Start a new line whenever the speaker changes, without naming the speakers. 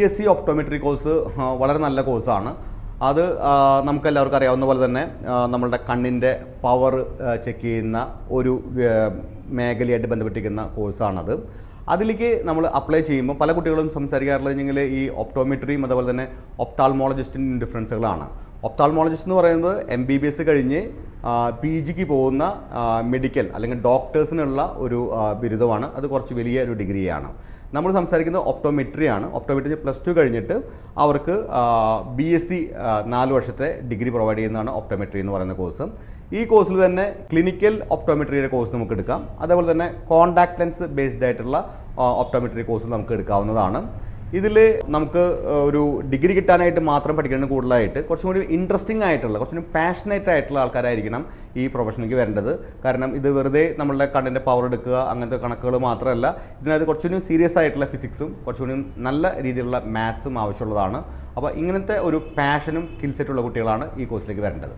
BSc optometry course വളരെ നല്ല കോഴ്സാണ്. അത് നമുക്കെല്ലാവർക്കും അറിയാവുന്ന പോലെ തന്നെ നമ്മളുടെ കണ്ണിൻ്റെ പവർ ചെക്ക് ചെയ്യുന്ന ഒരു മേഖലയായിട്ട് ബന്ധപ്പെട്ടിരിക്കുന്ന കോഴ്സാണത്. അതിലേക്ക് നമ്മൾ അപ്ലൈ ചെയ്യുമ്പോൾ പല കുട്ടികളും സംസാരിക്കാറുള്ളതെങ്കിൽ ഈ ഒപ്റ്റോമെട്രിയും അതുപോലെ തന്നെ ഒപ്താൾമോളജിസ്റ്റിൻ്റെ ഡിഫറൻസുകളാണ്. ഒപ്താൾമോളജിസ്റ്റ് എന്ന് പറയുന്നത് MBBS കഴിഞ്ഞ് PGക്ക് പോകുന്ന മെഡിക്കൽ അല്ലെങ്കിൽ ഡോക്ടേഴ്സിനുള്ള ഒരു ബിരുദമാണ്. അത് കുറച്ച് വലിയ ഒരു ഡിഗ്രിയാണ്. നമ്മൾ സംസാരിക്കുന്നത് ഒപ്റ്റോമെട്രിയാണ്. ഒപ്റ്റോമെട്രി +2 കഴിഞ്ഞിട്ട് അവർക്ക് BSc 4 വർഷത്തെ ഡിഗ്രി പ്രൊവൈഡ് ചെയ്യുന്നതാണ് ഒപ്റ്റോമെട്രി എന്ന് പറയുന്ന കോഴ്സ്. ഈ കോഴ്സിൽ തന്നെ ക്ലിനിക്കൽ ഒപ്റ്റോമെട്രിയുടെ കോഴ്സ് നമുക്ക് എടുക്കാം. അതേപോലെ തന്നെ കോൺടാക്ട് ലെൻസ് ബേസ്ഡ് ആയിട്ടുള്ള ഒപ്റ്റോമെട്രി കോഴ്സ് നമുക്ക് എടുക്കാവുന്നതാണ്. ഇതിൽ നമുക്ക് ഒരു ഡിഗ്രി കിട്ടാനായിട്ട് മാത്രം പഠിക്കുന്നത് കൂടുതലായിട്ട് കുറച്ചും കൂടി ഇൻട്രസ്റ്റിംഗ് ആയിട്ടുള്ള കുറച്ചും കൂടി പാഷനേറ്റ് ആയിട്ടുള്ള ആൾക്കാരായിരിക്കണം ഈ പ്രൊഫഷനിലേക്ക് വരേണ്ടത്. കാരണം ഇത് വെറുതെ നമ്മളുടെ കണ്ണിൻ്റെ പവർ എടുക്കുക അങ്ങനത്തെ കണക്കുകൾ മാത്രമല്ല, ഇതിനകത്ത് കുറച്ചുകൂടി സീരിയസ് ആയിട്ടുള്ള ഫിസിക്സും കുറച്ചുകൂടി നല്ല രീതിയിലുള്ള മാത്സും ആവശ്യമുള്ളതാണ്. അപ്പോൾ ഇങ്ങനത്തെ ഒരു പാഷനും സ്കിൽ സെറ്റുള്ള കുട്ടികളാണ് ഈ കോഴ്സിലേക്ക് വരേണ്ടത്.